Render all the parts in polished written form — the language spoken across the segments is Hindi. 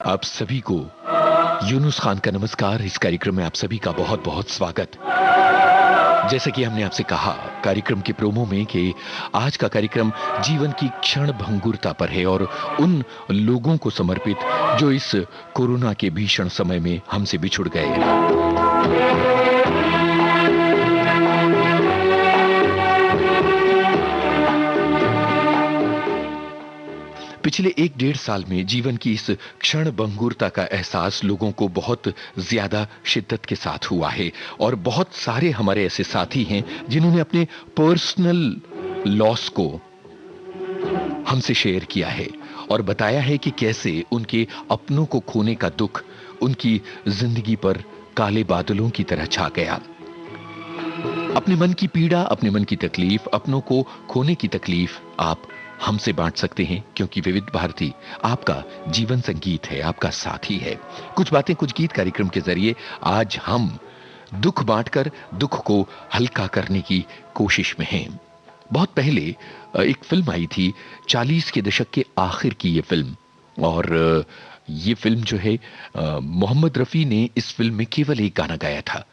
आप सभी को यूनुस खान का नमस्कार। इस कार्यक्रम में आप सभी का बहुत बहुत स्वागत। जैसे कि हमने आपसे कहा कार्यक्रम के प्रोमो में कि आज का कार्यक्रम जीवन की क्षण भंगुरता पर है और उन लोगों को समर्पित जो इस कोरोना के भीषण समय में हमसे बिछुड़ गए। पिछले 1-1.5 साल में जीवन की इस क्षण भंगुरता का एहसास लोगों को बहुत ज्यादा शिद्दत के साथ हुआ है और बहुत सारे हमारे ऐसे साथी हैं जिन्होंने अपने पर्सनल लॉस को हमसे शेयर किया है और बताया है कि कैसे उनके अपनों को खोने का दुख उनकी जिंदगी पर काले बादलों की तरह छा गया। अपने मन की पीड़ा, अपने मन की तकलीफ, अपनों को खोने की तकलीफ आप हमसे बांट सकते हैं क्योंकि विविध भारती आपका जीवन संगीत है, आपका साथी है। कुछ बातें कुछ गीत कार्यक्रम के जरिए आज हम दुख बांटकर दुख को हल्का करने की कोशिश में हैं। बहुत पहले एक फिल्म आई थी, 40 के दशक के आखिर की ये फिल्म, और ये फिल्म जो है मोहम्मद रफी ने इस फिल्म में केवल एक गाना गाया था।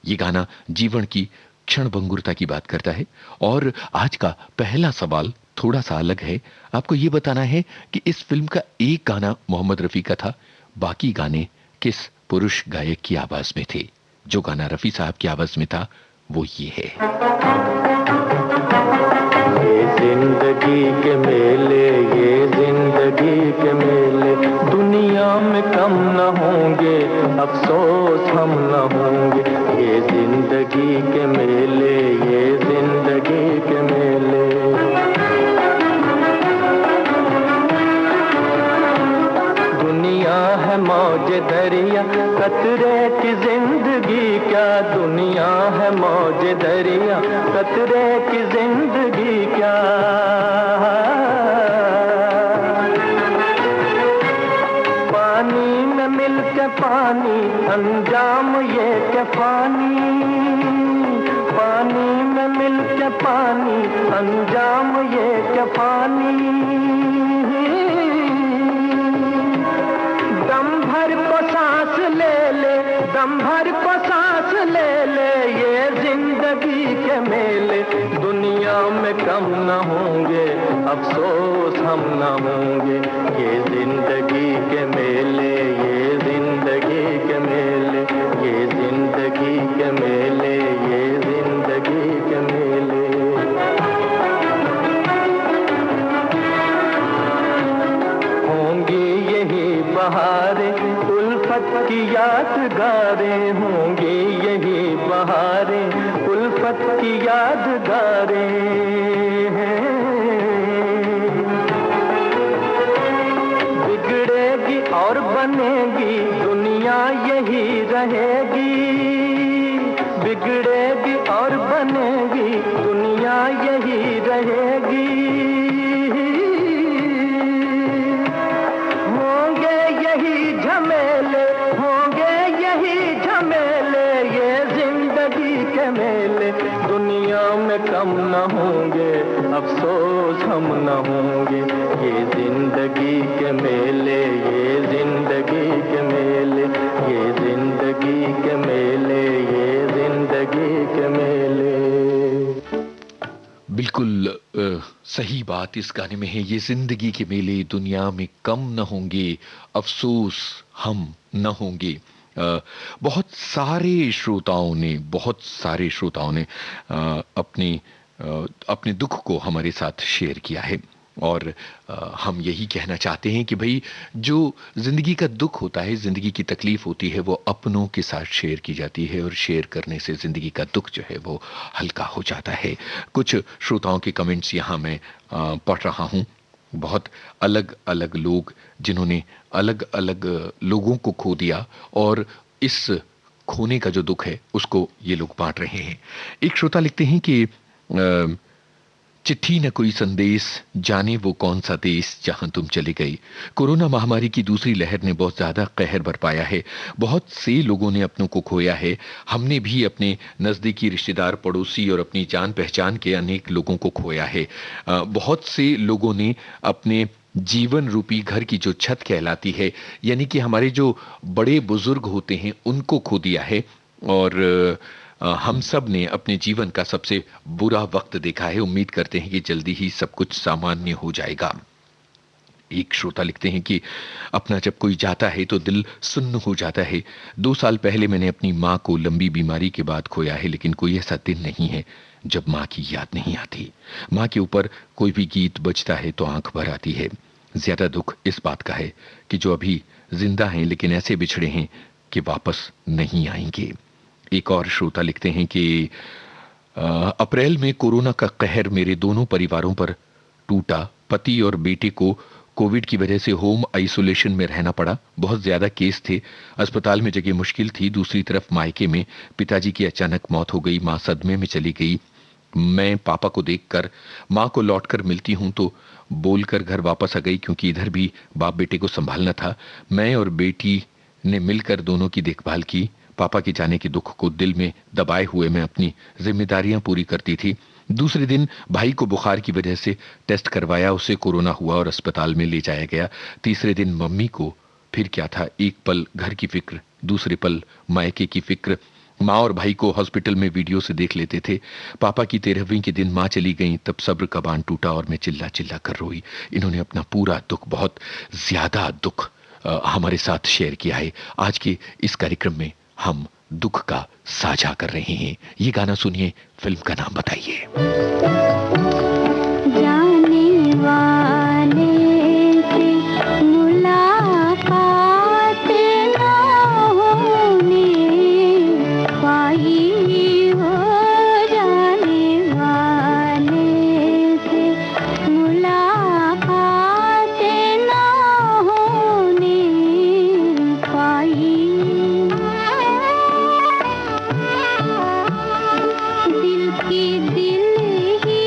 ये गाना जीवन की क्षण भंगुरता की बात करता है और आज का पहला सवाल थोड़ा सा अलग है। आपको यह बताना है कि इस फिल्म का एक गाना मोहम्मद रफी का था, बाकी गाने किस पुरुष गायक की आवाज में थे। जो गाना रफी साहब की आवाज में था वो ये है। ये जिंदगी के मेले, ये जिंदगी के मेले, दुनिया में कम न होंगे, अफसोस हम न होंगे। ये जिंदगी के मेले, ये जिंदगी के मेले। दुनिया है मौज दरिया, कतरे की जिंदगी क्या। दुनिया है मौज दरिया, कतरे की जिंदगी क्या। पानी में मिल के पानी, अंजाम ये के पानी। पानी में मिल के पानी, अंजाम ये के पानी। दम भर को सांस ले ले, दम भर को सांस ले ले, ये जिंदगी के मेले, दुनिया में कम न होंगे, अफसोस हम न होंगे। ये जिंदगी के मेले, ये जिंदगी के मेले, ये जिंदगी के मेले, ये जिंदगी के मेले। होंगी यही बहारें, उल्फत की यादगारें, होंगी यही बहारें, उल्फत की यादगारें। बिगड़ेगी और बनेगी, दुनिया यही रहेगी। बिगड़ेगी और बनेगी, दुनिया यही रहेगी। होंगे यही झमेले, होंगे यही झमेले, ये जिंदगी के मेले, दुनिया में कम न होंगे, अफसोस हम न होंगे। ये जिंदगी के मेले, ये जिंदगी के मेले, ये जिंदगी के मेले, ये जिंदगी के मेले। बिल्कुल सही बात इस गाने में है। ये जिंदगी के मेले दुनिया में कम न होंगे, अफसोस हम न होंगे। बहुत सारे श्रोताओं ने अपने दुख को हमारे साथ शेयर किया है और हम यही कहना चाहते हैं कि भाई जो जिंदगी का दुख होता है, जिंदगी की तकलीफ होती है, वो अपनों के साथ शेयर की जाती है और शेयर करने से जिंदगी का दुख जो है वो हल्का हो जाता है। कुछ श्रोताओं के कमेंट्स यहाँ मैं पढ़ रहा हूँ। बहुत अलग अलग लोग जिन्होंने अलग अलग लोगों को खो दिया और इस खोने का जो दुख है उसको ये लोग बांट रहे हैं। एक श्रोता लिखते हैं कि चिट्ठी न कोई संदेश, जाने वो कौन सा देश जहां तुम चले गई। कोरोना महामारी की दूसरी लहर ने बहुत ज्यादा कहर बरपाया है। बहुत से लोगों ने अपनों को खोया है। हमने भी अपने नजदीकी रिश्तेदार, पड़ोसी और अपनी जान पहचान के अनेक लोगों को खोया है। बहुत से लोगों ने अपने जीवन रूपी घर की जो छत कहलाती है, यानी कि हमारे जो बड़े बुजुर्ग होते हैं उनको खो दिया है। और हम सब ने अपने जीवन का सबसे बुरा वक्त देखा है। उम्मीद करते हैं कि जल्दी ही सब कुछ सामान्य हो जाएगा। एक श्रोता लिखते हैं कि अपना जब कोई जाता है तो दिल सुन्न हो जाता है। 2 साल पहले मैंने अपनी माँ को लंबी बीमारी के बाद खोया है, लेकिन कोई ऐसा दिन नहीं है जब माँ की याद नहीं आती। माँ के ऊपर कोई भी गीत बजता है तो आंख भर आती है। ज्यादा दुख इस बात का है कि जो अभी जिंदा हैं लेकिन ऐसे बिछड़े हैं कि वापस नहीं आएंगे। एक और श्रोता लिखते हैं कि अप्रैल में कोरोना का कहर मेरे दोनों परिवारों पर टूटा। पति और बेटे को कोविड की वजह से होम आइसोलेशन में रहना पड़ा। बहुत ज्यादा केस थे, अस्पताल में जगह मुश्किल थी। दूसरी तरफ मायके में पिताजी की अचानक मौत हो गई। मां सदमे में चली गई। मैं पापा को देखकर मां को लौटकर मिलती हूं तो बोलकर घर वापस आ गई, क्योंकि इधर भी बाप बेटे को संभालना था। मैं और बेटी ने मिलकर दोनों की देखभाल की। पापा के जाने के दुख को दिल में दबाए हुए मैं अपनी जिम्मेदारियां पूरी करती थी। दूसरे दिन भाई को बुखार की वजह से टेस्ट करवाया, उसे कोरोना हुआ और अस्पताल में ले जाया गया। तीसरे दिन मम्मी को फिर क्या था, एक पल घर की फिक्र, दूसरे पल मायके की फिक्र। माँ और भाई को हॉस्पिटल में वीडियो से देख लेते थे। पापा की 13वीं के दिन माँ चली गई, तब सब्र का बांध टूटा और मैं चिल्ला चिल्ला कर रोई। इन्होंने अपना पूरा दुख, बहुत ज्यादा दुख हमारे साथ शेयर किया है। आज के इस कार्यक्रम में हम दुख का साझा कर रहे हैं। ये गाना सुनिए, फिल्म का नाम बताइए। जाने वाले से मुलाकात ना होने पाई हो, जाने वाले से मुलाकात ना होने पाई। दिल की दिल ही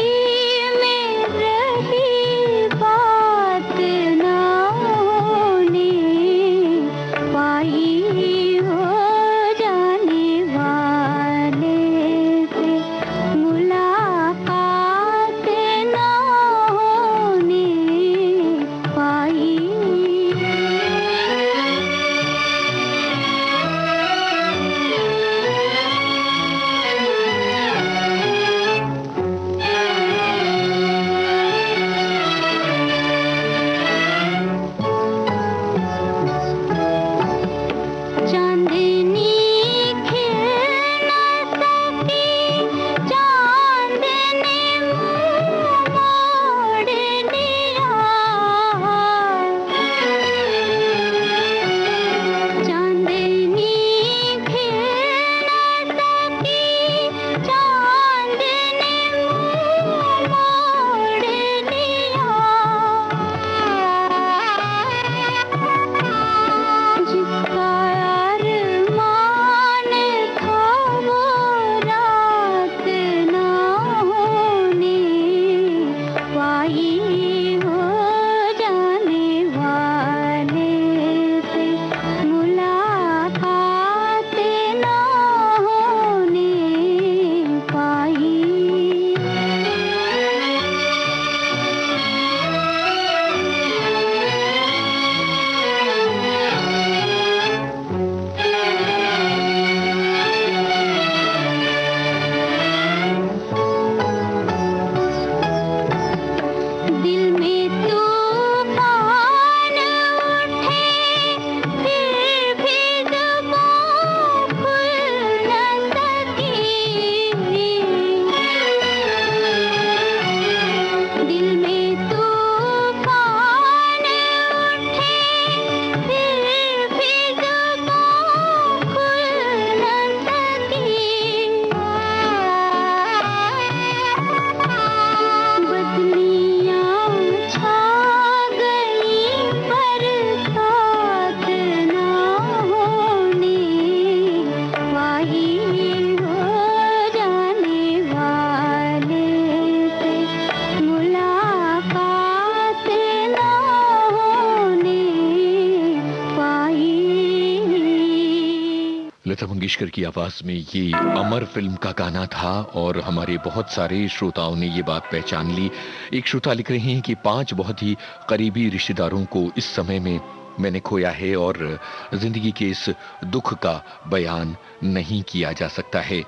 लता मंगेशकर की आवाज में ये अमर फिल्म का गाना था और हमारे बहुत सारे श्रोताओं ने ये बात पहचान ली। एक श्रोता लिख रहे हैं कि 5 बहुत ही करीबी रिश्तेदारों को इस समय में मैंने खोया है और जिंदगी के इस दुख का बयान नहीं किया जा सकता है।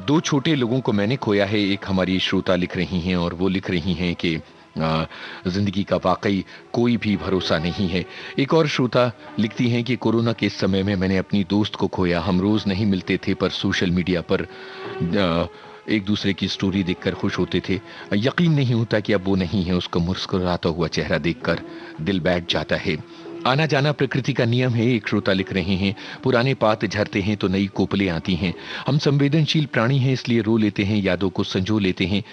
2 छोटे लोगों को मैंने खोया है, एक हमारी श्रोता लिख रही हैं और वो लिख रही हैं कि जिंदगी का वाकई कोई भी भरोसा नहीं है। एक और श्रोता लिखती हैं कि कोरोना के समय में मैंने अपनी दोस्त को खोया। हम रोज नहीं मिलते थे पर सोशल मीडिया पर एक दूसरे की स्टोरी देखकर खुश होते थे। यकीन नहीं होता कि अब वो नहीं है। उसका मुस्कुराता हुआ चेहरा देखकर दिल बैठ जाता है। आना जाना प्रकृति का नियम है। एक श्रोता लिख रहे हैं, पुराने पात झरते हैं तो नई कोपलें आती हैं। हम संवेदनशील प्राणी हैं, इसलिए रो लेते हैं, यादों को संजो लेते हैं।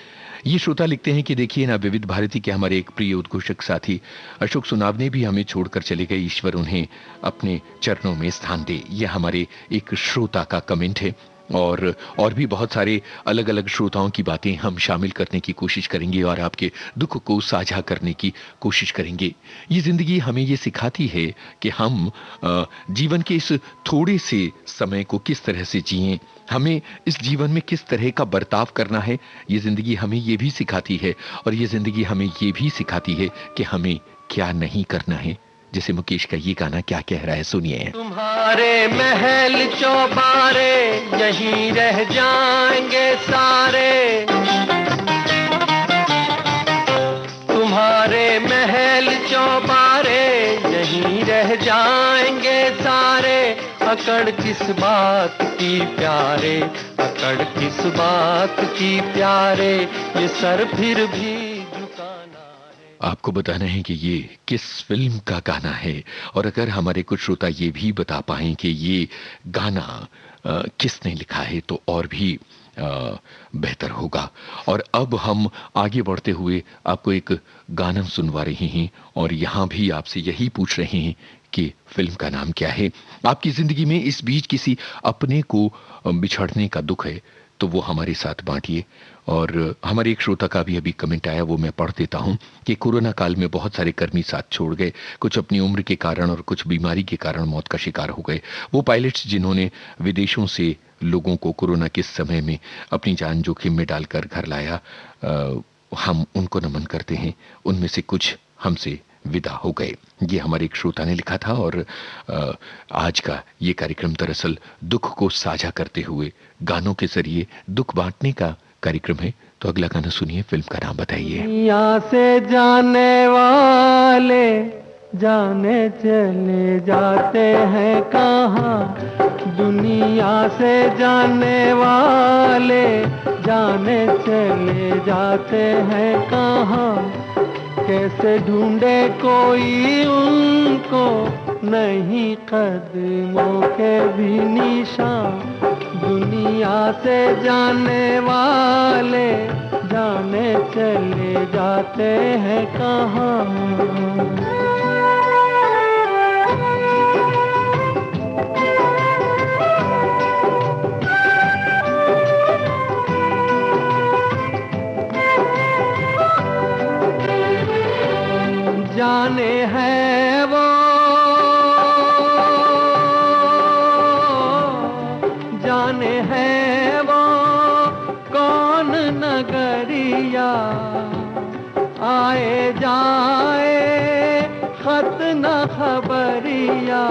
ये श्रोता लिखते हैं कि देखिए ना, विविध भारती के हमारे एक प्रिय उद्घोषक साथी अशोक सुनावने भी हमें छोड़कर चले गए। ईश्वर उन्हें अपने चरणों में स्थान दे। यह हमारे एक श्रोता का कमेंट है और भी बहुत सारे अलग अलग श्रोताओं की बातें हम शामिल करने की कोशिश करेंगे और आपके दुख को साझा करने की कोशिश करेंगे। ये जिंदगी हमें ये सिखाती है कि हम जीवन के इस थोड़े से समय को किस तरह से जिएं, हमें इस जीवन में किस तरह का बर्ताव करना है। ये जिंदगी हमें ये भी सिखाती है और ये जिंदगी हमें ये भी सिखाती है कि हमें क्या नहीं करना है। जैसे मुकेश का ये गाना क्या कह रहा है, सुनिए। तुम्हारे महल चौबारे यहीं रह जाएंगे सारे, तुम्हारे महल चौबारे यहीं रह जाएंगे सारे। अकड़ किस बात की प्यारे, अकड़ किस बात की प्यारे, ये सर फिर भी आपको बताना है कि ये किस फिल्म का गाना है और अगर हमारे कुछ श्रोता ये भी बता पाएं कि ये गाना किसने लिखा है तो और भी बेहतर होगा। और अब हम आगे बढ़ते हुए आपको एक गाना सुनवा रहे हैं और यहाँ भी आपसे यही पूछ रहे हैं कि फिल्म का नाम क्या है। आपकी जिंदगी में इस बीच किसी अपने को बिछड़ने का दुख है तो वो हमारे साथ बांटिए। और हमारे एक श्रोता का भी अभी कमेंट आया, वो मैं पढ़ देता हूं कि कोरोना काल में बहुत सारे कर्मी साथ छोड़ गए, कुछ अपनी उम्र के कारण और कुछ बीमारी के कारण मौत का शिकार हो गए। वो पायलट्स जिन्होंने विदेशों से लोगों को कोरोना के समय में अपनी जान जोखिम में डालकर घर लाया, हम उनको नमन करते हैं। उनमें से कुछ हमसे विदा हो गए। ये हमारे एक श्रोता ने लिखा था और आज का ये कार्यक्रम दरअसल दुख को साझा करते हुए गानों के जरिए दुख बांटने का कार्यक्रम है। तो अगला गाना सुनिए, फिल्म का नाम बताइए। यहाँ से जाने वाले जाने चले जाते हैं कहाँ, दुनिया से जाने वाले जाने चले जाते हैं कहाँ। कैसे ढूंढे कोई उनको, नहीं कदमों के भी निशान। दुनिया से जाने वाले जाने चले जाते हैं कहाँ। जाने हैं वो, जाने हैं वो कौन नगरिया, आए जाए खत न खबरिया।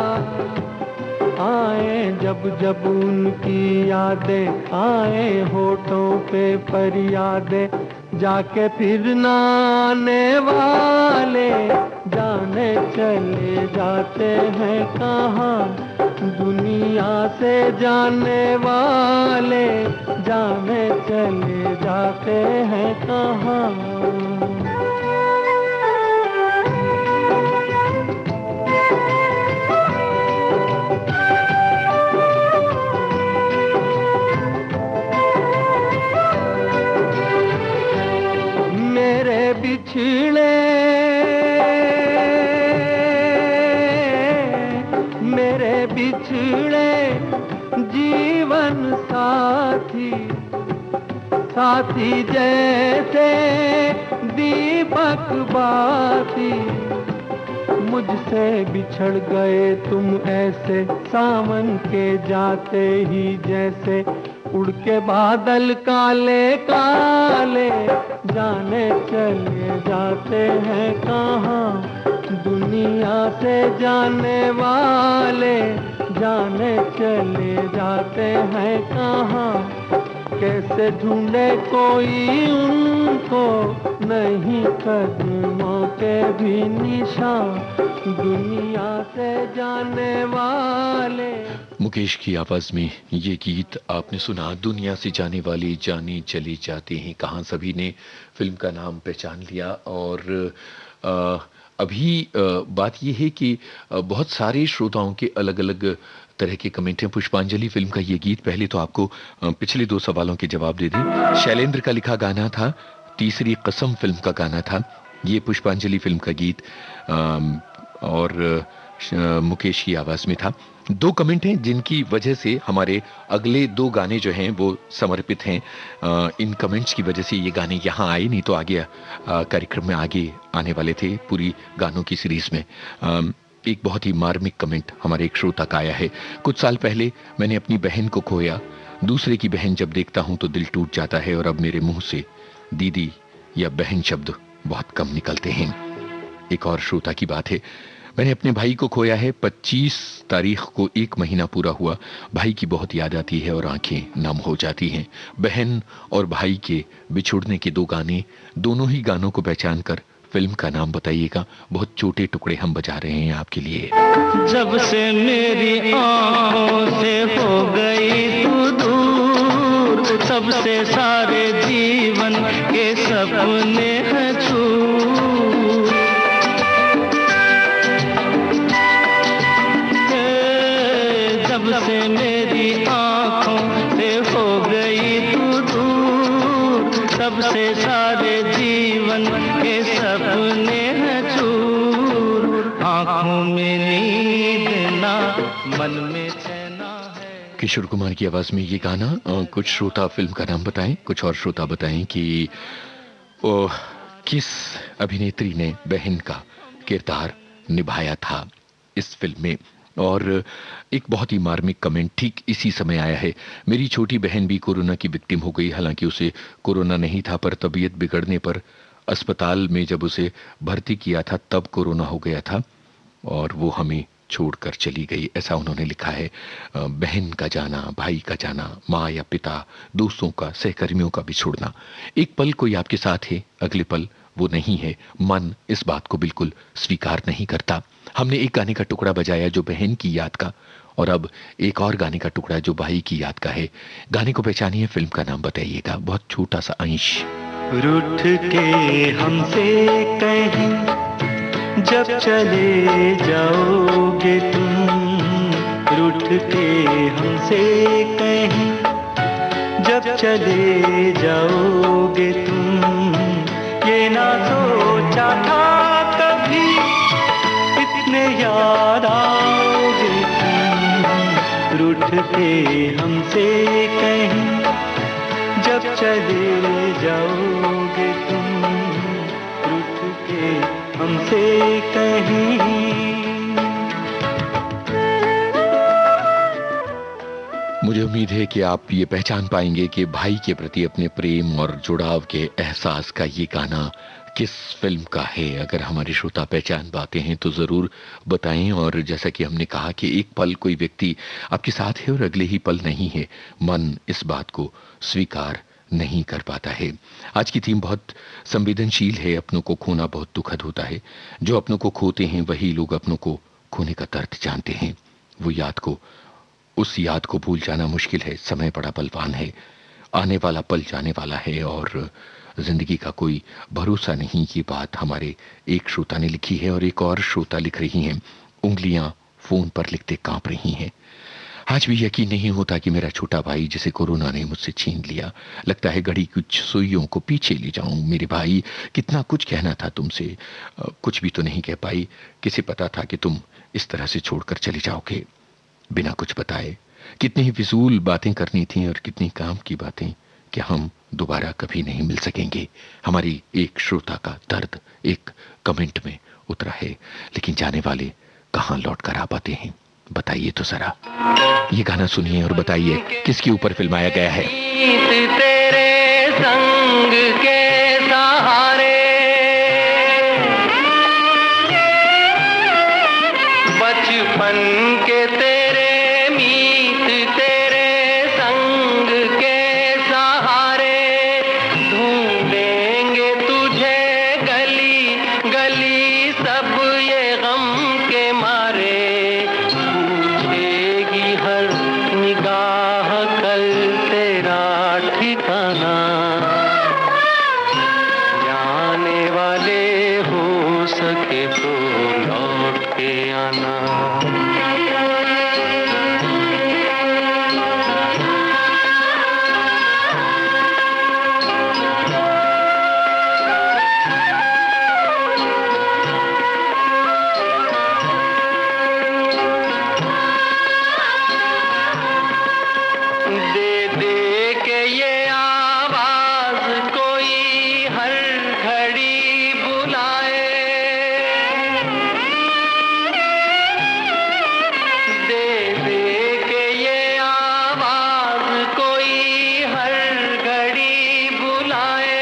आए जब जब उनकी यादें, आए होठों पे फरियादें, जाके फिर नाने वाले जाने चले जाते हैं कहाँ। दुनिया से जाने वाले जाने चले जाते हैं कहाँ। बिछड़े मेरे बिछड़े जीवन साथी, साथी जैसे दीपक बाती। मुझसे बिछड़ गए तुम ऐसे सावन के जाते ही जैसे उड़ के बादल काले काले जाने चले जाते हैं कहाँ दुनिया से जाने वाले जाने चले जाते हैं कहाँ कैसे ढूंढे कोई उनको नहीं कदमों के भी निशान दुनिया से जाने वाले। मुकेश की आवाज में ये गीत आपने सुना, दुनिया से जाने वाले जाने चले जाते हैं कहाँ। सभी ने फिल्म का नाम पहचान लिया। और अभी बात यह है कि बहुत सारे श्रोताओं के अलग अलग तरह के कमेंट हैं। पुष्पांजलि फिल्म का ये गीत, पहले तो आपको पिछले 2 सवालों के जवाब दे दें। शैलेंद्र का लिखा गाना था, तीसरी कसम फिल्म का गाना था ये पुष्पांजलि फिल्म का गीत, और मुकेश की आवाज में था। 2 कमेंट हैं जिनकी वजह से हमारे अगले 2 गाने जो हैं वो समर्पित हैं। इन कमेंट्स की वजह से ये गाने यहाँ आए, नहीं तो आगे कार्यक्रम में आगे आने वाले थे पूरी गानों की सीरीज में। एक बहुत ही मार्मिक कमेंट हमारे एक श्रोता का आया है। कुछ साल पहले मैंने अपनी बहन को खोया, दूसरे की बहन जब देखता हूं तो दिल टूट जाता है और अब मेरे मुंह से दीदी या बहन शब्द बहुत कम निकलते हैं। एक और श्रोता की बात है, मैंने अपने भाई को खोया है, 25 तारीख को 1 महीना पूरा हुआ। भाई की बहुत याद आती है और आंखें नम हो जाती हैं। बहन और भाई के बिछुड़ने के 2 गाने, दोनों ही गानों को पहचान कर फिल्म का नाम बताइएगा। बहुत छोटे टुकड़े हम बजा रहे हैं आपके लिए। जब से मेरी आंखों से हो गई तू दूर, सबसे सारे जीवन के सपने हैं चूर। जब से मेरी आंखों से हो गई तू दूर, सबसे सारे जीवन के सपने हैं चूर। आंखों में नींद ना, मन में चैना है। किशोर कुमार की आवाज में ये गाना। कुछ श्रोता फिल्म का नाम बताएं, कुछ और श्रोता बताएं कि किस अभिनेत्री ने बहन का किरदार निभाया था इस फिल्म में। और एक बहुत ही मार्मिक कमेंट ठीक इसी समय आया है। मेरी छोटी बहन भी कोरोना की विक्टिम हो गई, हालांकि उसे कोरोना नहीं था, पर तबीयत बिगड़ने पर अस्पताल में जब उसे भर्ती किया था तब कोरोना हो गया था और वो हमें छोड़कर चली गई, ऐसा उन्होंने लिखा है। बहन का जाना, भाई का जाना, माँ या पिता, दोस्तों का, सहकर्मियों का भी छोड़ना। एक पल कोई आपके साथ है, अगले पल वो नहीं है। मन इस बात को बिल्कुल स्वीकार नहीं करता। हमने एक गाने का टुकड़ा बजाया जो बहन की याद का, और अब एक और गाने का टुकड़ा जो भाई की याद का है। गाने को पहचानिए, फिल्म का नाम बताइएगा, बहुत छोटा सा अंश। रूठ के हमसे कहीं जब चले जाओगे तुम, रूठ के हमसे कहीं जब चले जाओगे तुम, ये ना सोचा था कभी इतने याद आओगे तुम। रूठ के हमसे कहीं जब चले जाओगे तुम, रूठ के हमसे कहीं। मुझे उम्मीद है कि आप ये पहचान पाएंगे कि भाई के प्रति अपने प्रेम और जुड़ाव के एहसास का ये गाना किस फिल्म का है। अगर हमारे श्रोता पहचान पाते हैं तो जरूर बताएं। और जैसा कि हमने कहा कि एक पल कोई व्यक्ति आपके साथ है और अगले ही पल नहीं है, मन इस बात को स्वीकार नहीं कर पाता है। आज की थीम बहुत संवेदनशील है। अपनों को खोना बहुत दुखद होता है। जो अपनों को खोते हैं वही लोग अपनों को खोने का दर्द जानते हैं। उस याद को भूल जाना मुश्किल है। समय बड़ा बलवान है, आने वाला पल जाने वाला है और जिंदगी का कोई भरोसा नहीं। ये बात हमारे एक श्रोता ने लिखी है और एक और श्रोता लिख रही हैं, उंगलियां फोन पर लिखते कांप रही हैं। आज भी यकीन नहीं होता कि मेरा छोटा भाई जिसे कोरोना ने मुझसे छीन लिया, लगता है घड़ी कुछ सुइयों को पीछे ले जाऊं। मेरे भाई, कितना कुछ कहना था तुमसे, कुछ भी तो नहीं कह पाई। किसे पता था कि तुम इस तरह से छोड़कर चले जाओगे बिना कुछ बताए। कितनी ही फिजूल बातें करनी थी और कितनी काम की बातें कि हम दोबारा कभी नहीं मिल सकेंगे। हमारी एक श्रोता का दर्द एक कमेंट में उतरा है, लेकिन जाने वाले कहां लौट कर आ पाते हैं, बताइए तो जरा। ये गाना सुनिए और बताइए किसके ऊपर फिल्माया गया है। तेरे संग के सहारे बचपन के तेरे मीत तेरे संग के सहारे ढूंढेंगे तुझे गली गली सब ये गम के मारे पूछेगी हर निगाह कल तेरा ठिकाना जाने वाले हो सके तो लौट के आना। दे दे के ये आवाज कोई हर घड़ी बुलाए दे दे के ये आवाज कोई हर घड़ी बुलाए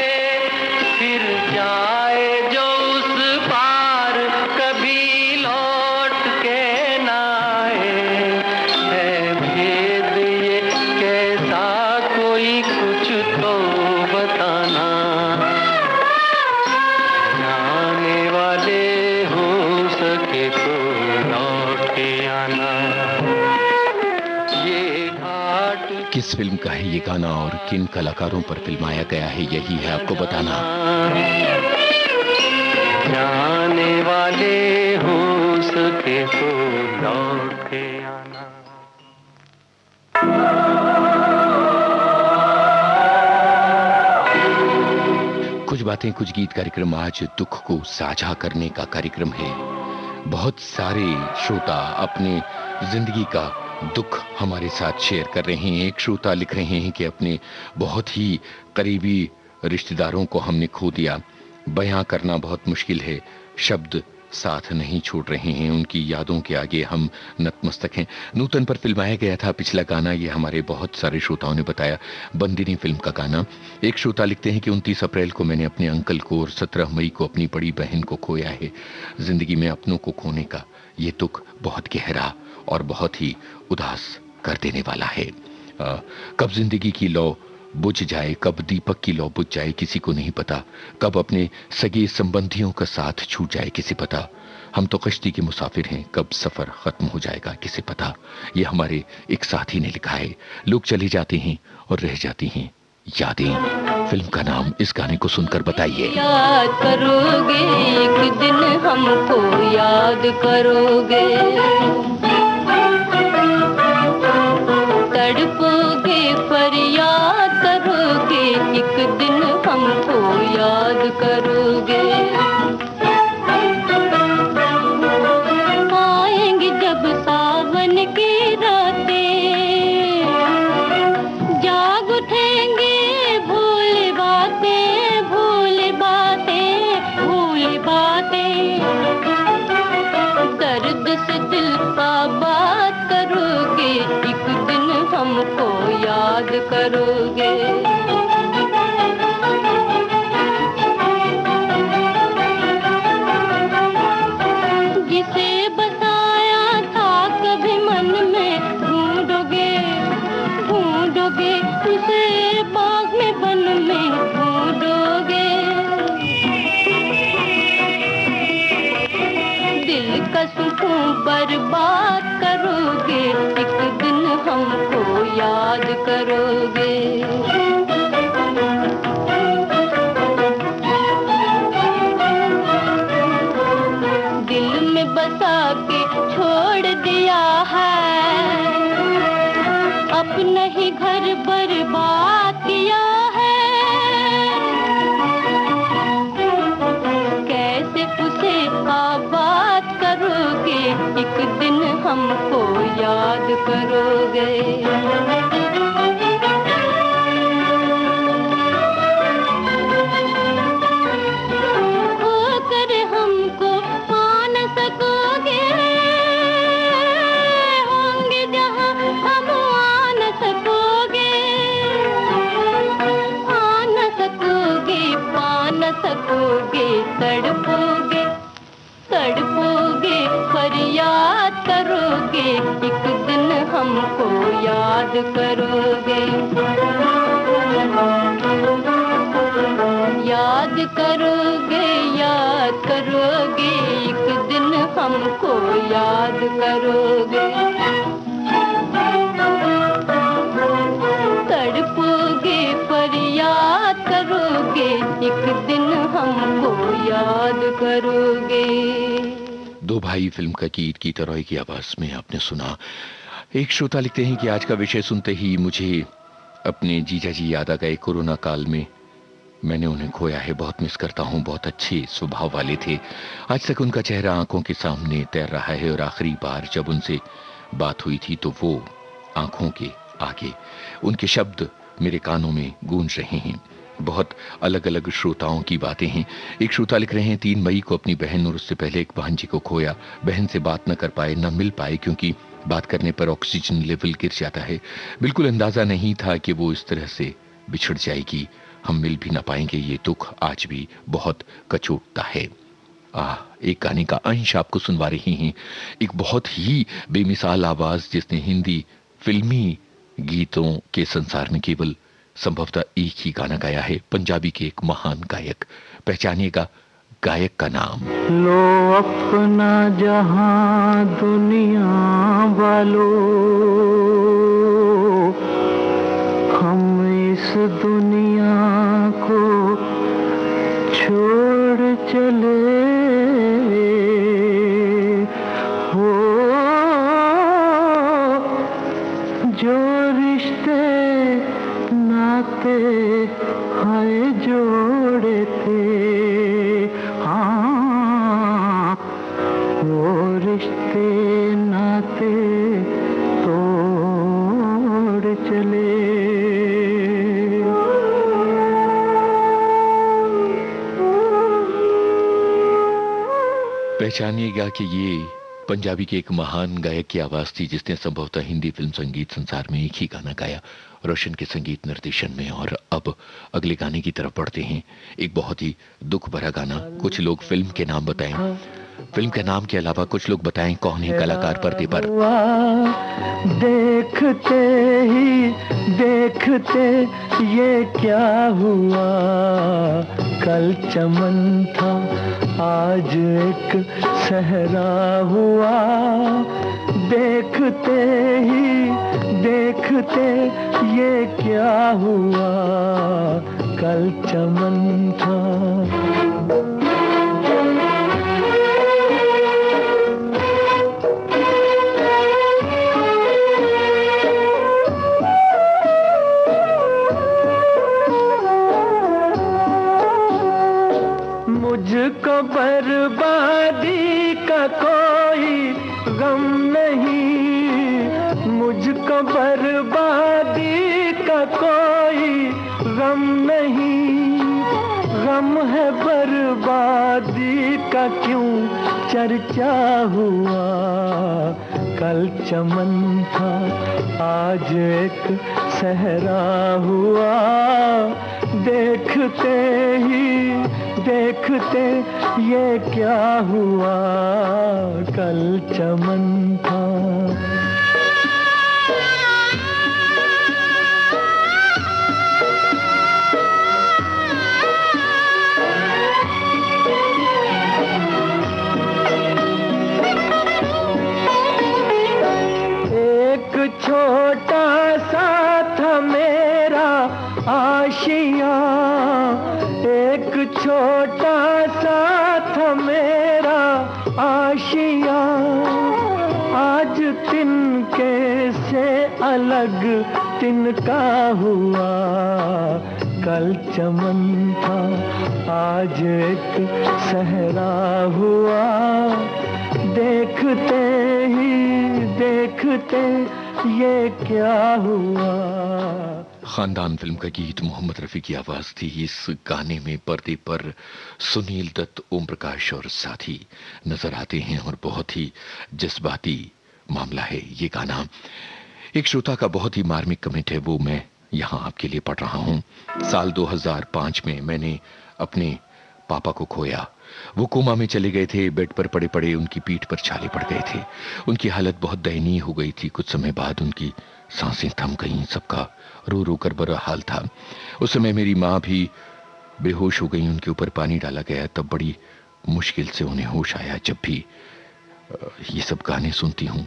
फिर जाए जो उस पार कभी लौट के ना आए है भेद ये कैसा कोई कुछ तो बताना जाने वाले हो सके तो लौट के आना। ये घाट किस फिल्म का है ये गाना और किन कलाकारों पर फिल्माया गया है, यही है आपको बताना। जाने वाले हो सके तो लौट के आना। कुछ बातें कुछ गीत कार्यक्रम आज दुख को साझा करने का कार्यक्रम है। बहुत सारे श्रोता अपने जिंदगी का दुख हमारे साथ शेयर कर रहे हैं। एक श्रोता लिख रहे हैं कि अपने बहुत ही करीबी रिश्तेदारों को हमने खो दिया, बयां करना बहुत मुश्किल है, शब्द साथ नहीं छोड़ रहे हैं, उनकी यादों के आगे हम नतमस्तक हैं। नूतन पर फिल्माया गया था पिछला गाना, ये हमारे बहुत सारे श्रोताओं ने बताया, बंदिनी फिल्म का गाना। एक श्रोता लिखते हैं कि 29 अप्रैल को मैंने अपने अंकल को और 17 मई को अपनी बड़ी बहन को खोया है। जिंदगी में अपनों को खोने का ये दुख बहुत गहरा और बहुत ही उदास कर देने वाला है। कब जिंदगी की लौ बुझ जाए, कब दीपक की लौ बुझ जाए किसी को नहीं पता, कब अपने सगे संबंधियों का साथ छूट जाए किसे पता। हम तो कश्ती के मुसाफिर हैं, कब सफर खत्म हो जाएगा किसे पता। ये हमारे एक साथी ने लिखा है। लोग चले जाते हैं और रह जाती हैं यादें। फिल्म का नाम इस गाने को सुनकर बताइए। याद करोगे एक दिन हमको याद करोगे, तड़पोगे पर याद करोगे, एक दिन हमको याद करोगे। आएंगी जब सावन की रातें, जाग उठेंगे भूल बातें, भूल बातें, भूल बातें। दर्द से दिल का बात करोगे, एक दिन हमको याद करोगे। जिसे बसाया था कभी मन में ढूंढोगे, ढूंढोगे उसे बाग में बन में ढूंढोगे। दिल का सुकून बर्बाद करोगे, एक दिन हमको याद करोगे। दिल में बसा के छोड़ दिया है, अपना ही घर बर्बाद किया है। कैसे उसे आबाद करोगे, एक दिन हमको याद करोगे। खोकर हमको करोगे, तड़पोगे, तड़पोगे, फरियाद करोगे, एक दिन हमको याद करोगे, याद करोगे, याद करोगे, एक दिन हमको याद करोगे, तड़पोगे, फरियाद करोगे, एक दिन हमको याद करोगे। दो भाई फिल्म का गीत गीता रॉय की आवाज में आपने सुना। एक श्रोता लिखते हैं कि आज का विषय सुनते ही मुझे अपने जीजा जी याद आ गए। कोरोना काल में मैंने उन्हें खोया है, बहुत मिस करता हूं। बहुत अच्छे स्वभाव वाले थे, आज तक उनका चेहरा आंखों के सामने तैर रहा है और आखिरी बार जब उनसे बात हुई थी तो वो आंखों के आगे उनके शब्द मेरे कानों में गूंज रहे हैं। बहुत अलग अलग श्रोताओं की बातें हैं। एक श्रोता लिख रहे हैं 3 मई को अपनी बहन और उससे पहले एक भांजी को खोया। बहन से बात न कर पाए, न मिल पाए, क्योंकि बात करने पर ऑक्सीजन लेवल गिर जाता है। बिल्कुल अंदाजा नहीं था कि वो इस तरह से बिछड़ जाएगी, हम मिल भी ना पाएंगे। ये दुख आज भी बहुत कचोटता है। एक गाने का अंश आपको सुनवा रही हैं, एक बहुत ही बेमिसाल आवाज जिसने हिंदी फिल्मी गीतों के संसार में केवल संभवतः एक ही गाना गाया है, पंजाबी के एक महान गायक। पहचानिएगा गायक का नाम। लो अपना जहां दुनिया वालों, हम इस दुनिया को छोड़ चले हो, जो रिश्ते नाते हाय जोड़े थे, हाँ वो रिश्ते नाते तोड़ चले। पहचानिएगा कि ये पंजाबी के एक महान गायक की आवाज थी जिसने संभवतः हिंदी फिल्म संगीत संसार में एक ही गाना गाया, रोशन के संगीत निर्देशन में। और अब अगले गाने की तरफ बढ़ते हैं, एक बहुत ही दुख भरा गाना। कुछ लोग फिल्म के नाम बताएं, फिल्म के नाम के अलावा कुछ लोग बताएं कौन है कलाकार पर्दे पर। देखते ही देखते ये क्या हुआ, कल चमन था आज एक सहरा हुआ, देखते ही देखते ये क्या हुआ, कल चमन था। मुझको बर्बादी का कोई गम नहीं, मुझको बर्बादी का कोई गम नहीं, गम है बर्बादी का क्यों चर्चा हुआ, कल चमन था आज एक सहरा हुआ, देखते ही देखते ये क्या हुआ, कल चमन था। एक छोटा सा था मेरा आशिया, एक छोटा सा था मेरा आशिया, आज तिनके से अलग तिनका हुआ, कल चमन था आज एक सहरा हुआ, देखते ही देखते ये क्या हुआ। खानदान फिल्म का गीत मोहम्मद रफी की आवाज थी। इस गाने में पर्दे पर सुनील दत्त, ओम प्रकाश और साथी नजर आते हैं और बहुत ही जज्बाती मामला है ये गाना। एक श्रोता का बहुत ही मार्मिक कमेंट है, वो मैं यहां आपके लिए पढ़ रहा हूं। साल 2005 में मैंने अपने पापा को खोया। वो कोमा में चले गए थे, बेड पर पड़े पड़े उनकी पीठ पर छाले पड़ गए थे। उनकी हालत बहुत दयनीय हो गई थी। कुछ समय बाद उनकी सांसें थम गईं। सबका रो रो कर बुरा हाल था। उस समय मेरी माँ भी बेहोश हो गई। उनके ऊपर पानी डाला गया। तब बड़ी मुश्किल से उन्हें होश आया। जब भी ये सब गाने सुनती हूँ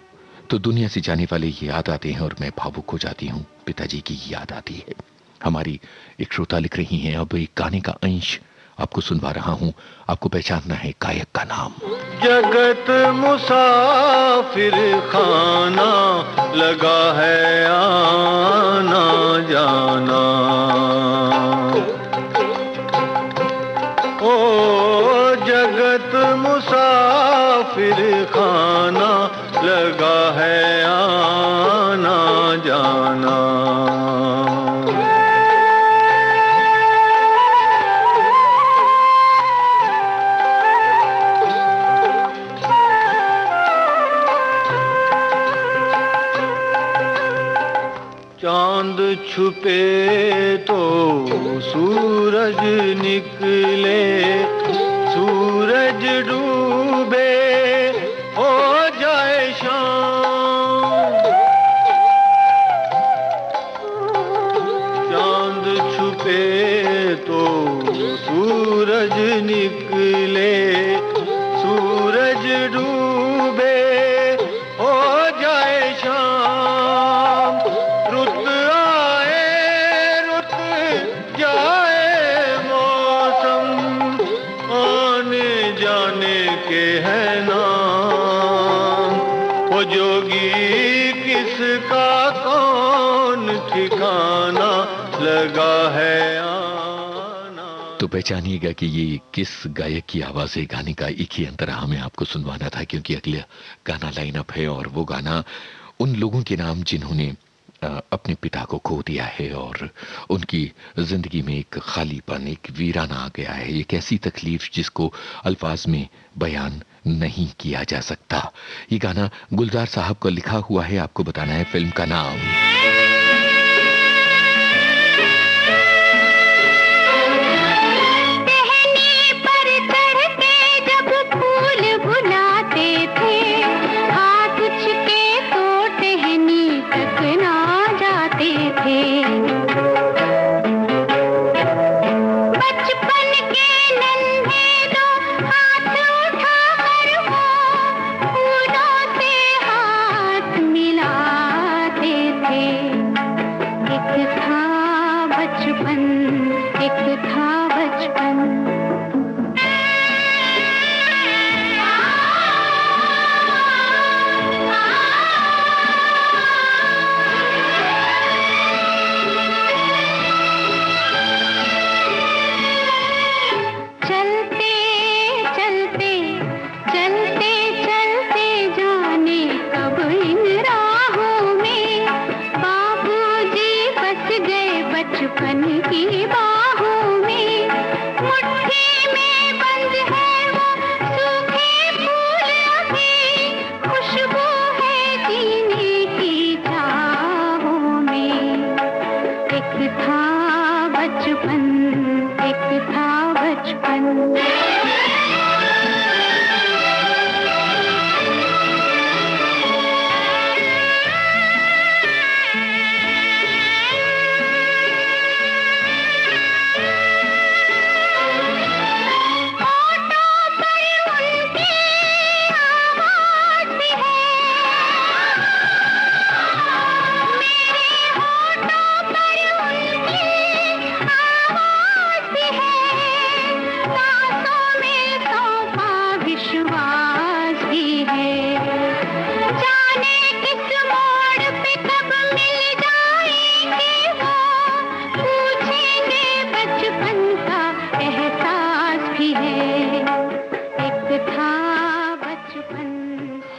तो दुनिया से जाने वाले याद आते हैं और मैं भावुक हो जाती हूँ। पिताजी की याद आती है। हमारी एक श्रोता लिख रही हैं, अब एक गाने का अंश आपको सुनवा रहा हूं। आपको पहचानना है गायक का नाम। जगत मुसाफिर खाना लगा है आना जाना, ओ जगत मुसाफिर खाना लगा है आना जाना। चांद छुपे तो सूरज निकले, सूरज डूबे हो जाए शाम। चांद छुपे तो सूरज निकले, सूरज डूबे हो जाए शाम। रुत आए रुत जाए मौसम, आने जाने के है नाम। वो जोगी किसका कौन ठिकाना लगा है आना। तो पहचानिएगा कि ये किस गायक की आवाज है। गाने का एक ही अंतरा हमें आपको सुनवाना था, क्योंकि अगला गाना लाइनअप है और वो गाना उन लोगों के नाम जिन्होंने अपने पिता को खो दिया है और उनकी जिंदगी में एक खालीपन, एक वीराना आ गया है। एक ऐसी तकलीफ जिसको अल्फाज में बयान नहीं किया जा सकता। ये गाना गुलजार साहब को लिखा हुआ है। आपको बताना है फिल्म का नाम।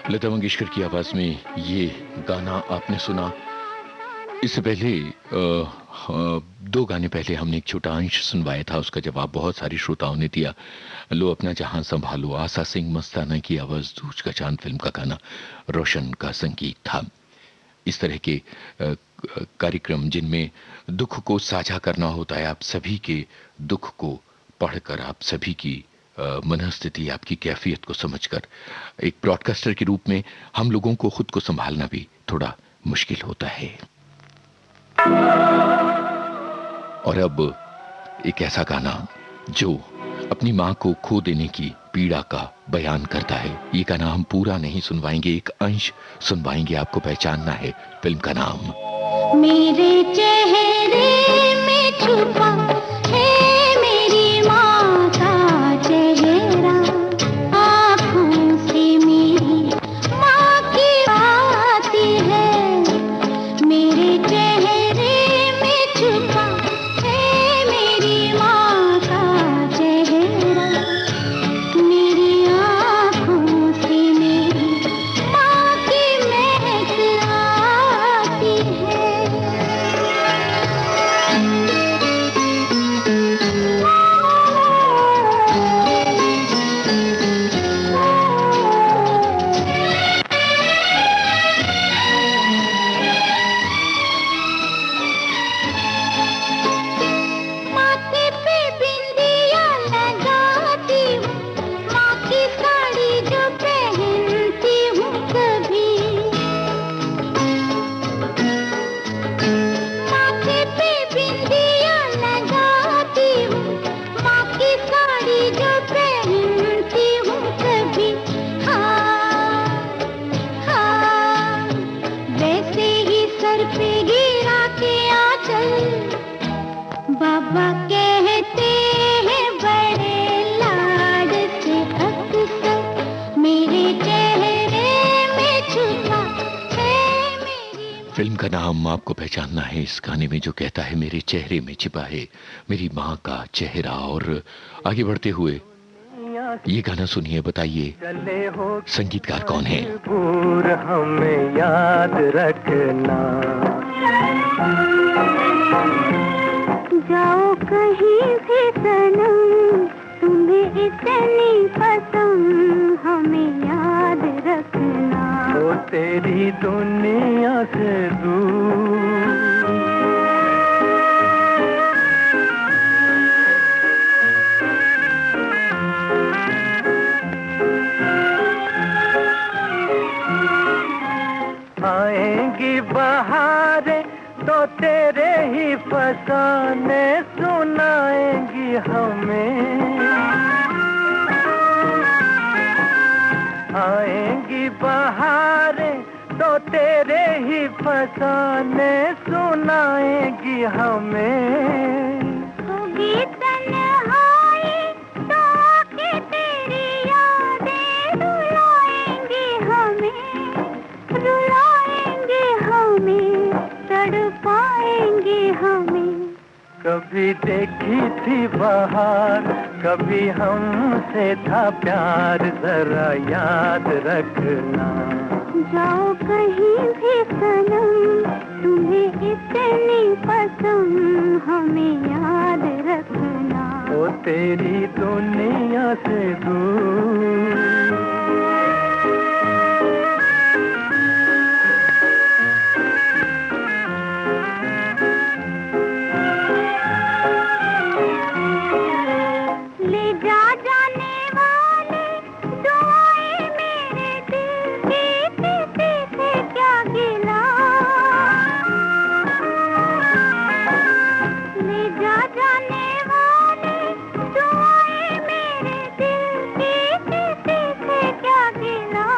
लता मंगेशकर की आवाज में ये गाना आपने सुना। इससे पहले दो गाने पहले हमने एक छोटा अंश सुनवाया था, उसका जवाब बहुत सारी श्रोताओं ने दिया। लो अपना जहां संभालो, आशा सिंह मस्ताना की आवाज, दूज का चांद फिल्म का गाना, रोशन का संगीत था। इस तरह के कार्यक्रम जिनमें दुख को साझा करना होता है, आप सभी के दुख को पढ़कर, आप सभी की मनस्थिति, आपकी कैफियत को समझकर, एक ब्रॉडकास्टर के रूप में हम लोगों को खुद को संभालना भी थोड़ा मुश्किल होता है। और अब एक ऐसा गाना जो अपनी मां को खो देने की पीड़ा का बयान करता है। ये गाना हम पूरा नहीं सुनवाएंगे, एक अंश सुनवाएंगे, आपको पहचानना है। फिल्म का नाम मेरे चेहरे में छुपा है मेरी माँ का चेहरा, आँखों से मेरी माँ की आती है। मेरे चेहरे में छुपा है मेरी माँ का चेहरा, मेरी आँखों से मेरी माँ की महक आती है। माथे पे बिंदिया लगाती हूँ, माँ की साड़ी जो पहनती हूँ कभी। माथे पे बिंदिया लगाती हूँ, माँ की साड़ी जो पहनती हूँ कभी। हाँ हाँ, वैसे ही सर पे गिरा के आंचल बाबा कहते हैं बड़े लाड से अक्सर, मेरे चेहरे में छुपा है मेरी। फिल्म का नाम आपको पहचानना है इस गाने में जो कहता है मेरे चेहरे में छिपा है मेरी माँ का चेहरा। और आगे बढ़ते हुए ये गाना सुनिए, बताइए चले हो संगीतकार कौन है? मजबूर हमें याद रखना, जाओ कहीं भी सनम, तुम्हें इतनी पसंद हमें याद रखना। वो तेरी दुनिया से दूर। आएंगी बहारें तो तेरे ही फसाने सुनाएंगी हमें। आएंगी बहारें तो तेरे ही फसाने सुनाएंगी हमें। होगी तन्हाई तो आके तेरी यादें रुलाएंगी हमें, रुलाएंगे हमें, तड़पाएंगे हमें। कभी देखी थी बहार, कभी हमसे था प्यार, जरा याद रखना। जाओ कहीं भी सनम, तुम्हें इतनी पसंद हमें याद रखना। वो तेरी दुनिया से दूर। ले जा जाने वाले दुआएं मेरे दिल की, किसी से क्या गिला। ले जा जाने वाले दुआएं मेरे दिल की, किसी से क्या गिला।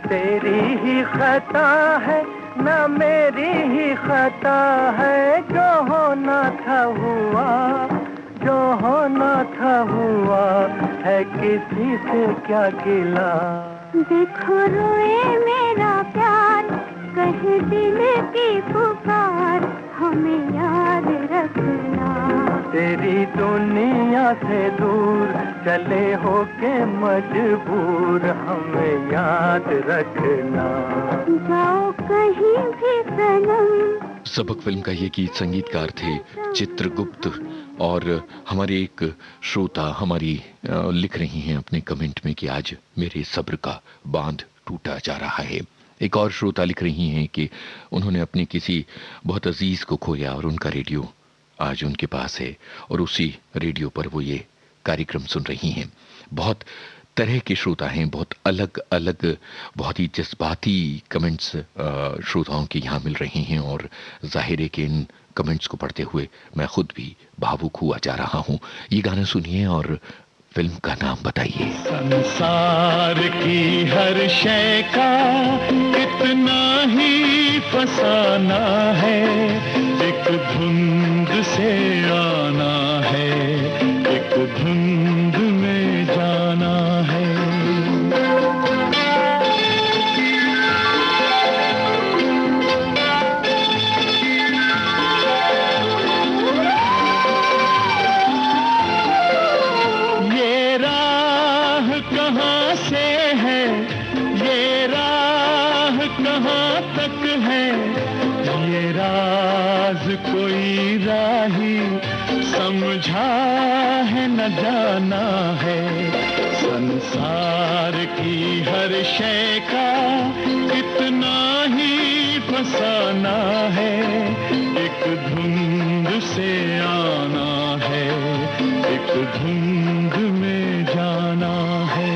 तेरी ही खता है ना मेरी ही खता है, जो होना था हुआ, जो होना था हुआ है, किसी से क्या गिला। देखो रोए मेरा प्यार, कहे दिल की पुकार, हमें याद रखना। तेरी दुनिया से दूर चले होके मजबूर, हमें याद रखना। जाओ कहीं भी सनम। सबक फिल्म का ये गीत संगीतकार थे चित्रगुप्त। और हमारे एक श्रोता हमारी लिख रही हैं अपने कमेंट में कि आज मेरे सब्र का बांध टूटा जा रहा है। एक और श्रोता लिख रही हैं कि उन्होंने अपने किसी बहुत अजीज को खोया और उनका रेडियो आज उनके पास है और उसी रेडियो पर वो ये कार्यक्रम सुन रही हैं। बहुत तरह के श्रोता हैं, बहुत अलग अलग, बहुत ही जज्बाती कमेंट्स श्रोताओं के यहाँ मिल रहे हैं और जाहिर है कि इन कमेंट्स को पढ़ते हुए मैं खुद भी भावुक हुआ जा रहा हूँ। ये गाना सुनिए और फिल्म का नाम बताइए। संसार की हर शय का कितना ही फसाना है, एक धुंध से आना है, एक धुंध में जाना है। ये राह कहाँ से है, ये राह कहाँ तक है, ये राज कोई राही समझा है न जाना है। संसार की हर शय का कितना ही फसाना है, एक धुंध से आना है, एक धुंध में जाना है।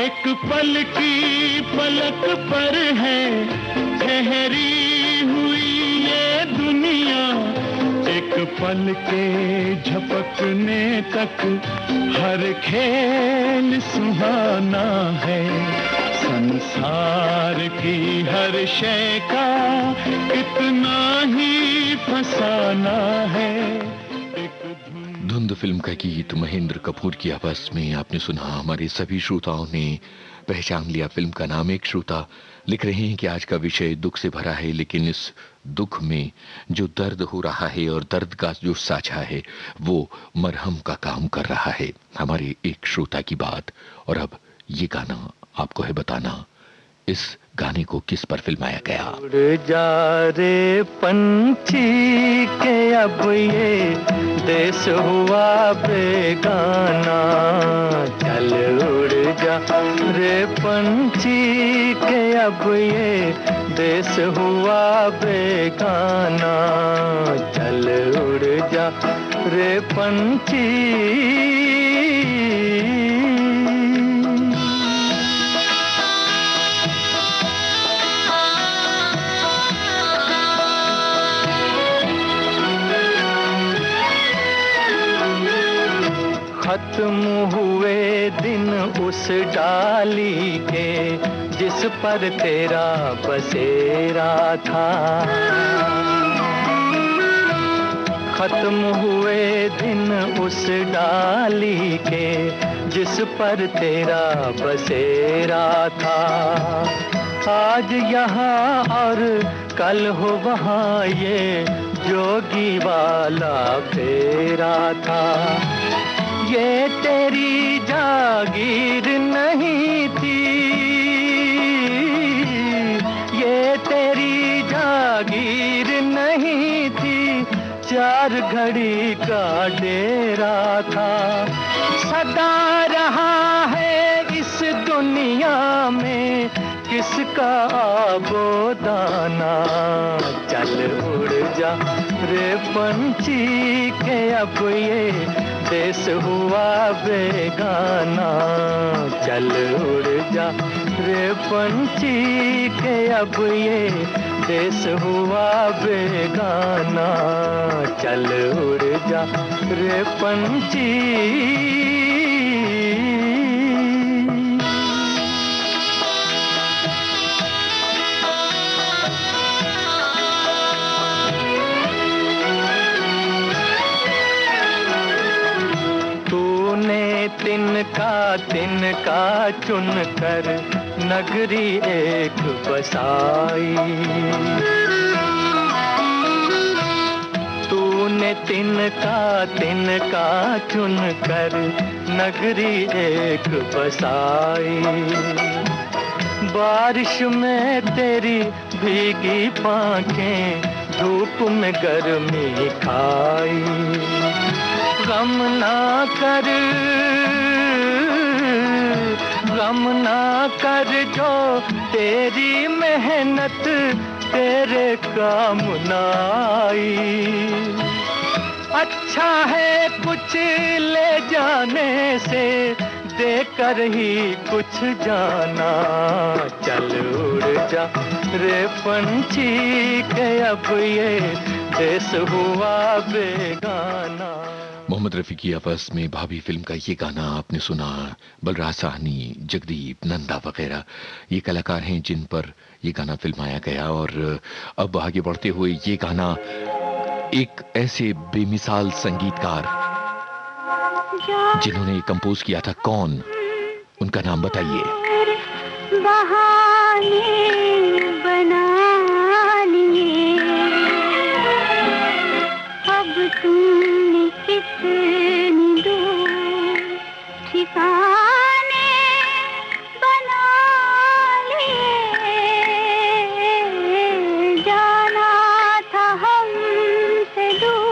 एक पल की पलक पर है ठहरी हुई ये दुनिया, एक पल के झपकने तक हर खेल सुहाना है। संसार की हर शय का कितना ही फसाना है, धुंध फिल्म का गीत महेंद्र कपूर की आवाज में आपने सुना। हमारे सभी श्रोताओं ने पहचान लिया फिल्म का नाम। एक श्रोता लिख रहे हैं कि आज का विषय दुख से भरा है, लेकिन इस दुख में जो दर्द हो रहा है और दर्द का जो साझा है वो मरहम का काम कर रहा है। हमारे एक श्रोता की बात। और अब ये गाना आपको है बताना, इस गाने को किस पर फिल्माया गया। उड़ जा रे पंछी के अब ये देश हुआ बेगाना, चल उड़ जा रे पंछी के अब ये देश हुआ बेगाना, चल उड़ जा रे पंछी। खत्म हुए दिन उस डाली के जिस पर तेरा बसेरा था, खत्म हुए दिन उस डाली के जिस पर तेरा बसेरा था। आज यहाँ और कल हो वहाँ ये जोगी वाला फेरा था। ये तेरी जागीर नहीं थी, ये तेरी जागीर नहीं थी, चार घड़ी का डेरा था। सदा रहा है इस दुनिया में किसका आबोदाना, चल उड़ जा रे पंछी के अब ये देश हुआ बेगाना, चल उड़ जा रे पंछी के अब ये देश हुआ बेगाना, चल उड़ जा रे पंछी। तिनका चुन कर नगरी एक बसाई, तूने तिनका चुन कर नगरी एक बसाई। बारिश में तेरी भीगी पांखें धूप में गर्मी खाई, गम ना पर जो तेरी मेहनत तेरे काम न आई। अच्छा है कुछ ले जाने से देकर ही कुछ जाना। चल उड़ जा रे पंछी के अब ये देश हुआ बेगाना। मोहम्मद रफ़ी की आवाज में भाभी फिल्म का ये गाना आपने सुना। बलराज साहनी, जगदीप, नंदा वगैरह ये कलाकार हैं जिन पर ये गाना फिल्माया गया। और अब आगे बढ़ते हुए ये गाना एक ऐसे बेमिसाल संगीतकार जिन्होंने कंपोज किया था, कौन, उनका नाम बताइए। बहाने बना लिए अब तुमने कितनी दूर ठिकाने बना लिए। जाना था हमसे दूर।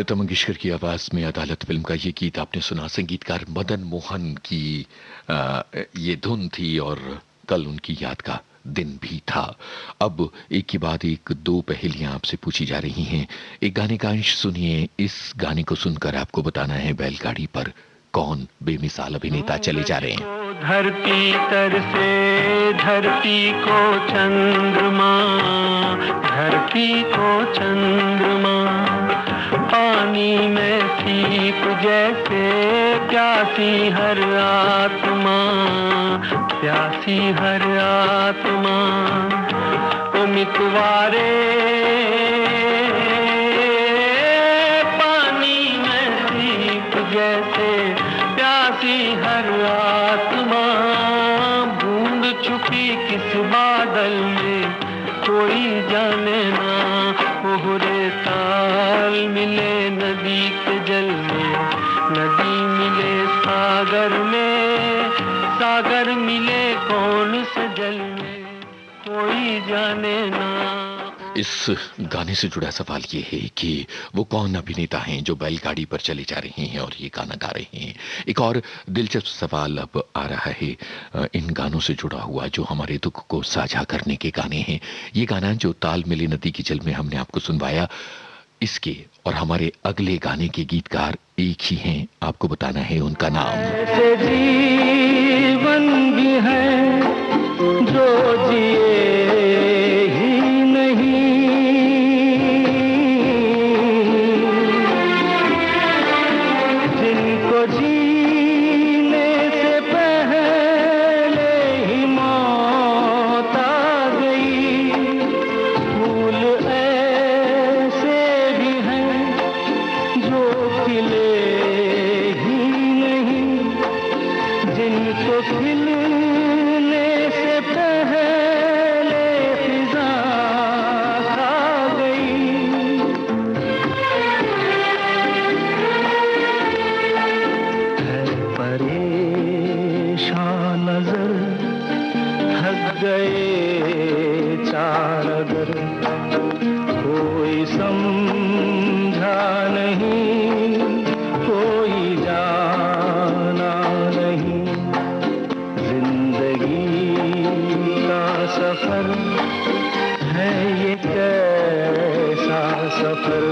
लता मंगेशकर की आवाज में अदालत फिल्म का ये गीत आपने सुना। संगीतकार मदन मोहन की ये धुन थी और कल उनकी याद का दिन भी था। अब एक के बाद एक दो पहेलियां आपसे पूछी जा रही हैं। एक गाने का अंश सुनिए। इस गाने को सुनकर आपको बताना है बैलगाड़ी पर कौन बेमिसाल अभिनेता चले जा रहे हैं। धरती तर से धरती को चंद्रमा, धरती को चंद्रमा, पानी में सीप जैसे प्यासी हर आत्मा, प्यासी हर आत्मा। ओ मितवारे पानी में सीप जैसे प्यासी हर आत्मा, बूंद छुपी किस बादल में कोई जाने ना। ओहरे ताल मिले नदी के जल में, नदी मिले सागर में, सागर मिले कौन से जल में कोई जाने ना। इस गाने से जुड़ा सवाल ये है कि वो कौन अभिनेता हैं जो बैलगाड़ी पर चले जा रहे हैं और ये गाना गा रहे हैं। एक और दिलचस्प सवाल अब आ रहा है इन गानों से जुड़ा हुआ जो हमारे दुख को साझा करने के गाने हैं। ये गाना जो ताल मिले नदी की जल में हमने आपको सुनवाया, इसके और हमारे अगले गाने के गीतकार एक ही हैं। आपको बताना है उनका नाम। ऐसे जीवन भी है जो जिए ही नहीं, जिनको जीने से पहले ही इनको खिलने से पहले फिजा खा गई। है परेशान नजर थक गए चार अगर, कोई समझा नहीं, कोई जाना नहीं। जिंदगी का सफर है ये कैसा सफर,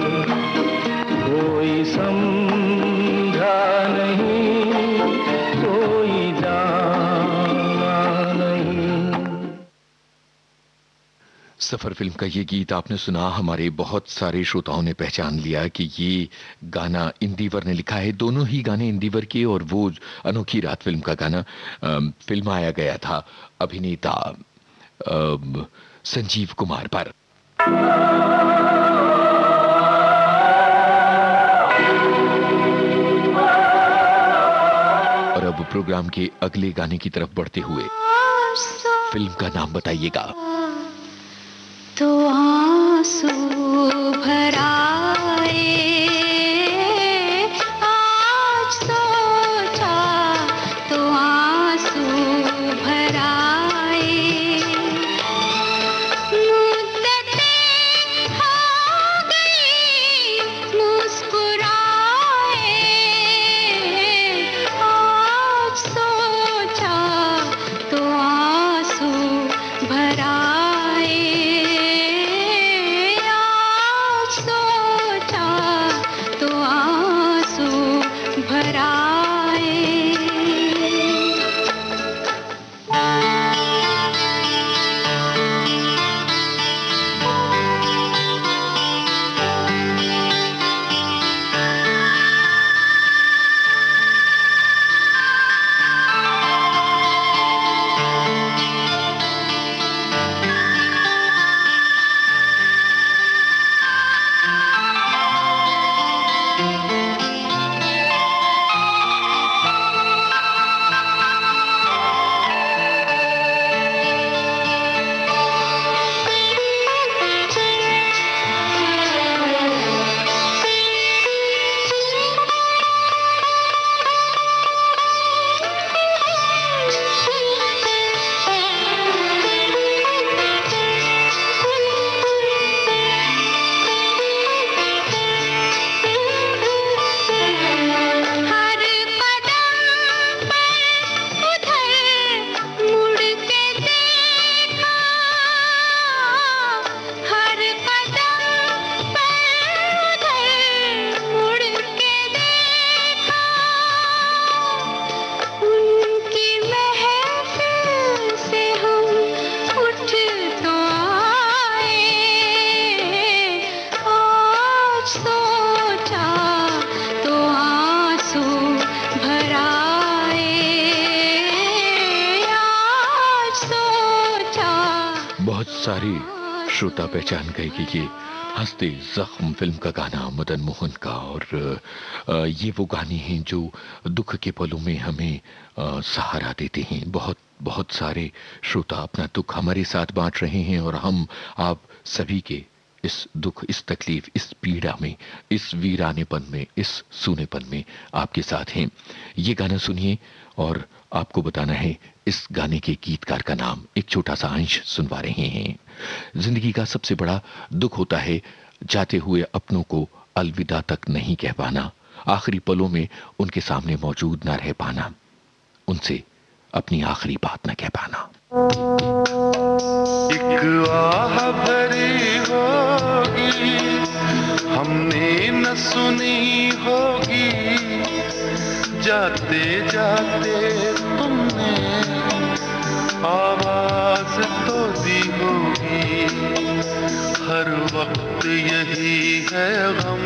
कोई समझा नहीं, कोई जाना नहीं। सफर फिल्म का ये गीत आपने सुना। हमारे बहुत सारे श्रोताओं ने पहचान लिया कि ये गाना इंदिवर ने लिखा है। दोनों ही गाने इंदिवर के, और वो अनोखी रात फिल्म का गाना फिल्माया गया था अभिनेता संजीव कुमार पर। और अब प्रोग्राम के अगले गाने की तरफ बढ़ते हुए फिल्म का नाम बताइएगा। तो आंसू भराए, आज सोचा तो आंसू भराए, मुद्दतें हो गई मुस्कुराए, आज सोचा तो आंसू भराए, सारे श्रोता पहचान गए कि ये हंसते जख्म फिल्म का गाना मदन मोहन का। और ये वो गाने हैं जो दुख के पलों में हमें सहारा देते हैं। बहुत बहुत सारे श्रोता अपना दुख हमारे साथ बांट रहे हैं, और हम आप सभी के इस दुख, इस तकलीफ, इस पीड़ा में, इस वीरानेपन में, इस सूनेपन में आपके साथ हैं। ये गाना सुनिए और आपको बताना है इस गाने के गीतकार का नाम। एक छोटा सा अंश सुनवा रहे हैं। जिंदगी का सबसे बड़ा दुख होता है जाते हुए अपनों को अलविदा तक नहीं कह पाना, आखिरी पलों में उनके सामने मौजूद ना रह पाना, उनसे अपनी आखिरी बात न कह पाना। एक आह भरी होगी हमने न सुनी होगी, जाते जाते तुमने आवाज तो दी होगी। हर वक्त यही है गम,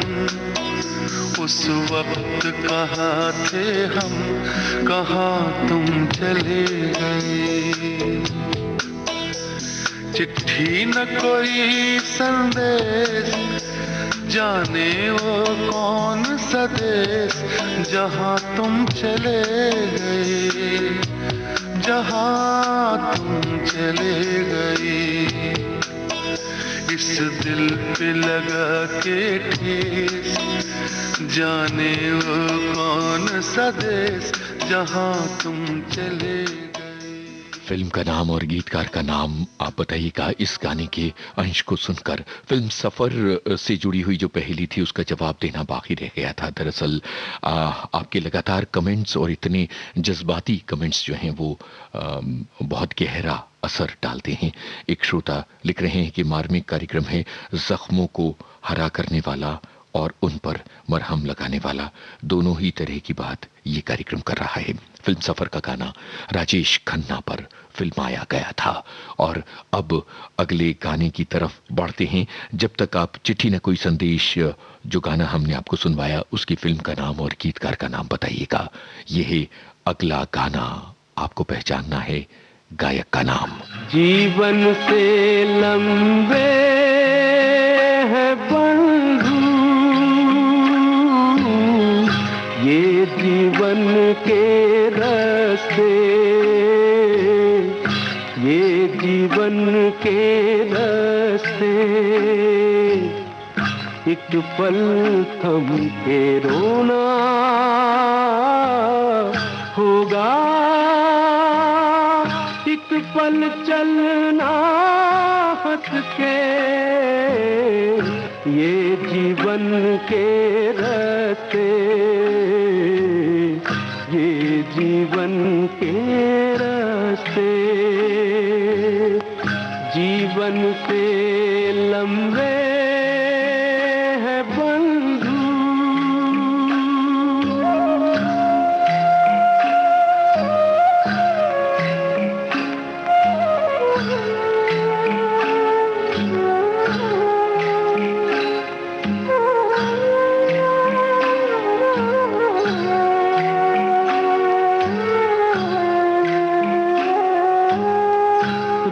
उस वक्त कहाँ थे हम, कहाँ तुम चले गए। चिट्ठी न कोई संदेश, जाने वो कौन सा देश जहाँ तुम चले गए। जहां तुम चले गई, इस दिल पे लगा के ठेस, जाने वो कौन सा देश जहां तुम चले गई। फिल्म का नाम और गीतकार का नाम आप बताइएगा। इस गाने के अंश को सुनकर फिल्म सफर से जुड़ी हुई जो पहेली थी उसका जवाब देना बाकी रह गया था। दरअसल आपके लगातार कमेंट्स और इतने जज्बाती कमेंट्स जो हैं वो बहुत गहरा असर डालते हैं। एक श्रोता लिख रहे हैं कि मार्मिक कार्यक्रम है, जख्मों को हरा करने वाला और उन पर मरहम लगाने वाला, दोनों ही तरह की बात ये कार्यक्रम कर रहा है। फिल्म सफर का गाना राजेश खन्ना पर फिल्माया गया था। और अब अगले गाने की तरफ बढ़ते हैं। जब तक आप चिट्ठी न कोई संदेश, जो गाना हमने आपको सुनवाया उसकी फिल्म का नाम और गीतकार का नाम बताइएगा। यह है अगला गाना, आपको पहचानना है गायक का नाम। जीवन से लंबे है बंधु ये जीवन के रास्ते, ये जीवन के रास्ते, एक पल थम के रोना होगा, एक पल चलना हंस के, ये जीवन के रास्ते, ये जीवन के रास्ते, जीवन से लंबे है बंधु।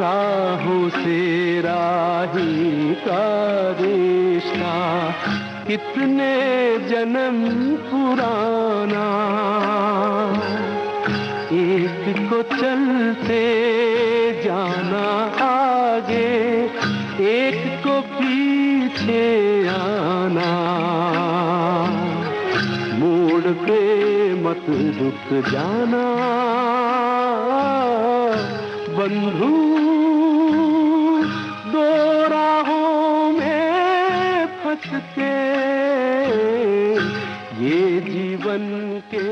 राहों से राही का रिश्ता कितने जन्म पुराना, एक को चलते जाना आगे, एक को पीछे आना, मोड़ पे मत रुक जाना बंधु, दो राहों में फंस के, ये जीवन के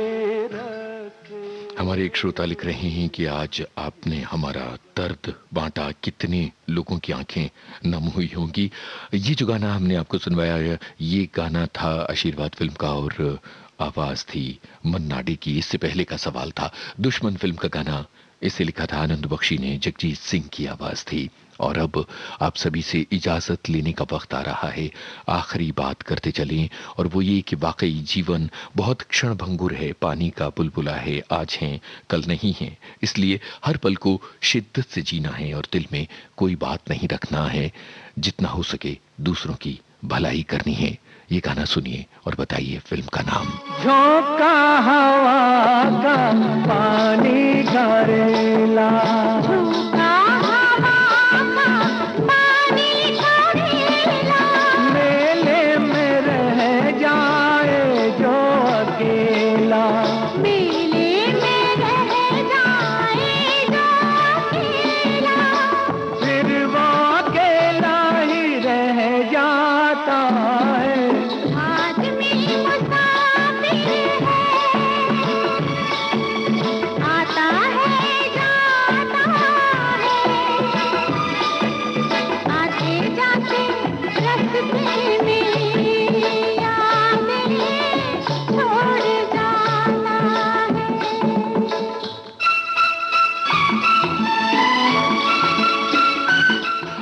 रास्ते। हमारे एक श्रोता लिख रहे हैं कि आज आपने हमारा दर्द बांटा, कितने लोगों की आंखें नम हुई होंगी। ये जो गाना हमने आपको सुनवाया है, ये गाना था आशीर्वाद फिल्म का और आवाज थी मन्ना डे की। इससे पहले का सवाल था दुश्मन फिल्म का गाना, इसे लिखा था आनंद बख्शी ने, जगजीत सिंह की आवाज थी। और अब आप सभी से इजाजत लेने का वक्त आ रहा है। आखिरी बात करते चलें और वो ये कि वाकई जीवन बहुत क्षणभंगुर है, पानी का बुलबुला है, आज है कल नहीं है, इसलिए हर पल को शिद्दत से जीना है और दिल में कोई बात नहीं रखना है, जितना हो सके दूसरों की भलाई करनी है। ये गाना सुनिए और बताइए फिल्म का नाम। झोंका हवा का पानी का रेला, झोंका हवा का पानी का रेला, मेले में रह जाए जो अकेला, मेले में रह जाए जो अकेला, फिर वो अकेला ही रह जाता है। आदमी मुसाफिर है, आता है जाता है, आते जाते रास्ते में यादें छोड़ जाता है।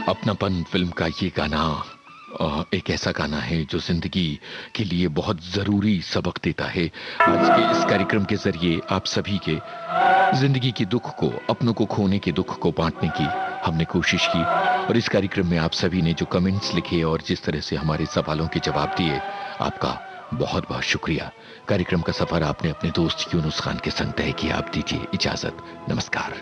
अपनापन फिल्म का ये गाना एक ऐसा गाना है जो जिंदगी के लिए बहुत जरूरी सबक देता है। आज के इस कार्यक्रम के जरिए आप सभी के जिंदगी के दुख को, अपनों को खोने के दुख को बांटने की हमने कोशिश की। और इस कार्यक्रम में आप सभी ने जो कमेंट्स लिखे और जिस तरह से हमारे सवालों के जवाब दिए, आपका बहुत बहुत शुक्रिया। कार्यक्रम का सफर आपने अपने दोस्त यूनुस खान के संग तय किया। आप दीजिए इजाजत। नमस्कार।